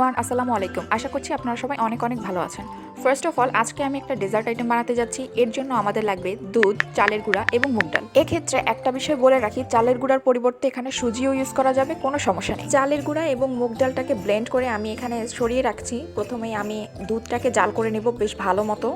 Everyone, আসসালামু আলাইকুম। আশা করছি আপনারা সবাই অনেক অনেক ভালো আছেন। ফার্স্ট অফ অল, আজকে আমি একটা ডেজার্ট আইটেম বানাতে যাচ্ছি। এর জন্য আমাদের লাগবে দুধ, চালের গুঁড়া এবং মুগ ডাল। এক্ষেত্রে একটা বিষয় বলে রাখি, চালের গুঁড়ার পরিবর্তে এখানে সুজিও ইউজ করা যাবে, কোনো সমস্যা নেই। চালের গুঁড়া এবং মুগ ডালটাকে ব্লেন্ড করে আমি এখানে সরিয়ে রাখছি। প্রথমেই আমি দুধটাকে জাল করে নেব বেশ ভালো মতো।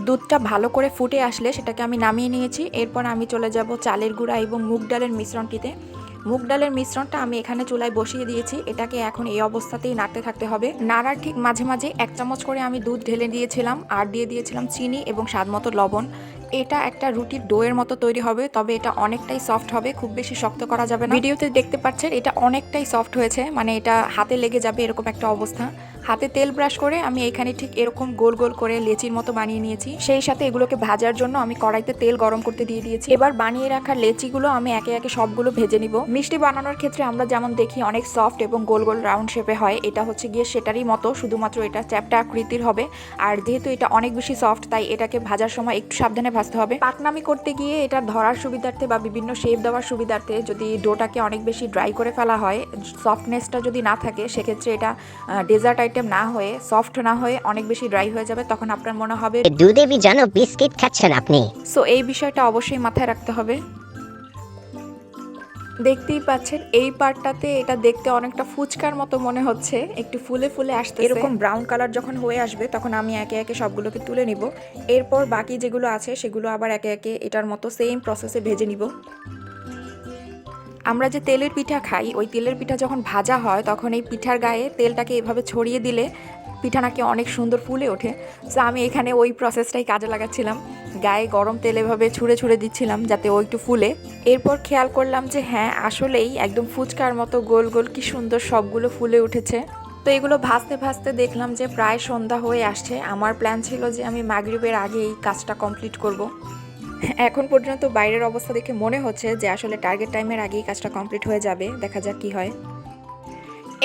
দুধটা ভালো করে ফুটে আসলে সেটাকে আমি নামিয়ে নিয়েছি। এরপর আমি চলে যাব চালের গুঁড়া এবং মুগ ডালের মিশ্রণটিতে। মুগ ডালের মিশ্রণটা আমি এখানে চুলায় বসিয়ে দিয়েছি। এটাকে এখন এই অবস্থাতেই নাড়তে থাকতে হবে। নাড়ার ঠিক মাঝে মাঝে 1 চামচ করে আমি দুধ ঢেলে দিয়েছিলাম, আর দিয়ে দিয়েছিলাম চিনি এবং স্বাদমতো লবণ। এটা একটা রুটির ডোয়ের মতো তৈরি হবে, তবে এটা অনেকটাই সফট হবে, খুব বেশি শক্ত করা যাবে না। ভিডিওতে দেখতে পাচ্ছেন এটা অনেকটাই সফট হয়েছে, মানে এটা হাতে লেগে যাবে এরকম একটা অবস্থা। হাতে তেল ব্রাশ করে আমি এখানে ঠিক এরকম গোল গোল করে লেচির মতো বানিয়ে নিয়েছি। সেই সাথে এগুলোকে ভাজার জন্য আমি কড়াইতে তেল গরম করতে দিয়ে দিয়েছি। এবার বানিয়ে রাখা লেচিগুলো আমি একে একে সবগুলো ভেজে নিব। মিষ্টি বানানোর ক্ষেত্রে আমরা যেমন দেখি অনেক সফট এবং গোল গোল রাউন্ড শেপে হয়, এটা হচ্ছে গিয়ে সেটারই মতো, শুধুমাত্র এটা চ্যাপ্টা আকৃতির হবে। আর যেহেতু এটা অনেক বেশি সফট, তাই এটাকে ভাজার সময় একটু সাবধানে ভাজতে হবে। পাকনামি করতে গিয়ে এটা ধরার সুবিধার্থে বা বিভিন্ন শেপ দেওয়ার সুবিধার্থে যদি ডোটাকে অনেক বেশি ড্রাই করে ফেলা হয়, সফটনেসটা যদি না থাকে, সেক্ষেত্রে এটা ডেজার্ট আইটেম না হয়ে, সফট না হয়ে অনেক বেশি ড্রাই হয়ে যাবে। তখন আপনার মনে হবে দুধে ভিজানো বিস্কিট খাচ্ছেন আপনি। সো এই বিষয়টা অবশ্যই মাথায় রাখতে হবে। দেখতেই পাচ্ছেন এই পার্টটাতে এটা দেখতে অনেকটা ফুচকার মতো মনে হচ্ছে, একটু ফুলে ফুলে আসতে। এরকম ব্রাউন কালার যখন হয়ে আসবে তখন আমি একে একে সবগুলোকে তুলে নিব। এরপর বাকি যেগুলো আছে সেগুলো আবার একে একে এটার মতো সেম প্রসেসে ভেজে নিব। আমরা যে তেলের পিঠা খাই, ওই তেলের পিঠা যখন ভাজা হয় তখন এই পিঠার গায়ে তেলটাকে এভাবে ছড়িয়ে দিলে পিঠা নাকি অনেক সুন্দর ফুলে ওঠে। সো আমি এখানে ওই প্রসেসটাই কাজে লাগাচ্ছিলাম, গায়ে গরম তেল এভাবে ছুঁড়ে ছুঁড়ে দিচ্ছিলাম যাতে ও একটু ফুলে। এরপর খেয়াল করলাম যে হ্যাঁ, আসলেই একদম ফুচকার মতো গোল গোল কি সুন্দর সবগুলো ফুলে উঠেছে। তো এগুলো ভাজতে ভাজতে দেখলাম যে প্রায় সন্ধ্যা হয়ে আসছে। আমার প্ল্যান ছিল যে আমি মাগরিবের আগে এই কাজটা কমপ্লিট করব। এখন পর্যন্ত বাইরের অবস্থা দেখে মনে হচ্ছে যে আসলে টার্গেট টাইমের আগেই কাজটা কমপ্লিট হয়ে যাবে, দেখা যাক কি হয়।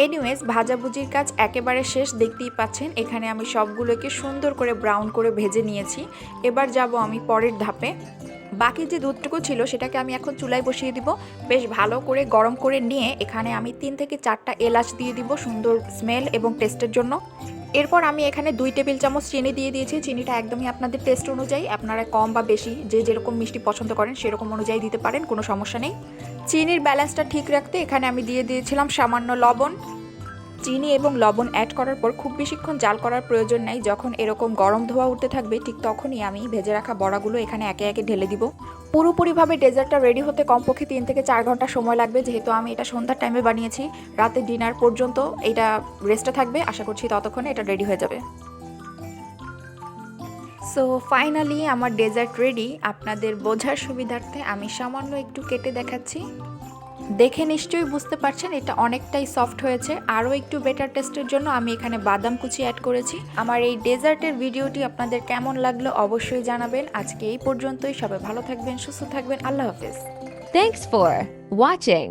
এনিওয়েজ, ভাজাভুজির কাজ একেবারে শেষ, দেখতেই পাচ্ছেন এখানে আমি সবগুলোকে সুন্দর করে ব্রাউন করে ভেজে নিয়েছি। এবার যাব আমি পরের ধাপে। বাকি যে দুধটুকু ছিল সেটাকে আমি এখন চুলায় বসিয়ে দিব, বেশ ভালো করে গরম করে নিয়ে এখানে আমি 3 থেকে 4টা এলাচ দিয়ে দিব সুন্দর স্মেল এবং টেস্টের জন্য। এরপর আমি এখানে 2 টেবিল চামচ চিনি দিয়ে দিয়েছি। চিনিটা একদমই আপনাদের টেস্ট অনুযায়ী, আপনারা কম বা বেশি যে যেরকম মিষ্টি পছন্দ করেন সেরকম অনুযায়ী দিতে পারেন, কোনো সমস্যা নেই। চিনির ব্যালেন্সটা ঠিক রাখতে এখানে আমি দিয়ে দিয়েছিলাম সামান্য লবণ। চিনি এবং লবণ অ্যাড করার পর খুব বেশিক্ষণ জাল করার প্রয়োজন নাই। যখন এরকম গরম ধোঁয়া উঠতে থাকবে ঠিক তখনই আমি ভেজে রাখা বড়াগুলো এখানে একে একে ঢেলে দিব। পুরোপুরিভাবে ডেজার্টটা রেডি হতে কমপক্ষে 3 থেকে 4 ঘন্টা সময় লাগবে, যেহেতু আমি এটা সন্ধ্যার টাইমে বানিয়েছি। রাতে ডিনার পর্যন্ত এটা রেস্টে থাকবে, আশা করছি ততক্ষণে এটা রেডি হয়ে যাবে। সো ফাইনালি আমার ডেজার্ট রেডি। আপনাদের বোঝার সুবিধার্থে আমি সামান্য একটু কেটে দেখাচ্ছি। দেখে নিশ্চয়ই বুঝতে পারছেন এটা অনেকটাই সফট হয়েছে। আরও একটু বেটার টেস্টের জন্য আমি এখানে বাদাম কুচি অ্যাড করেছি। আমার এই ডেজার্টের ভিডিওটি আপনাদের কেমন লাগলো অবশ্যই জানাবেন। আজকে এই পর্যন্তই। সবাই ভালো থাকবেন, সুস্থ থাকবেন। আল্লাহ হাফেজ। Thanks for watching.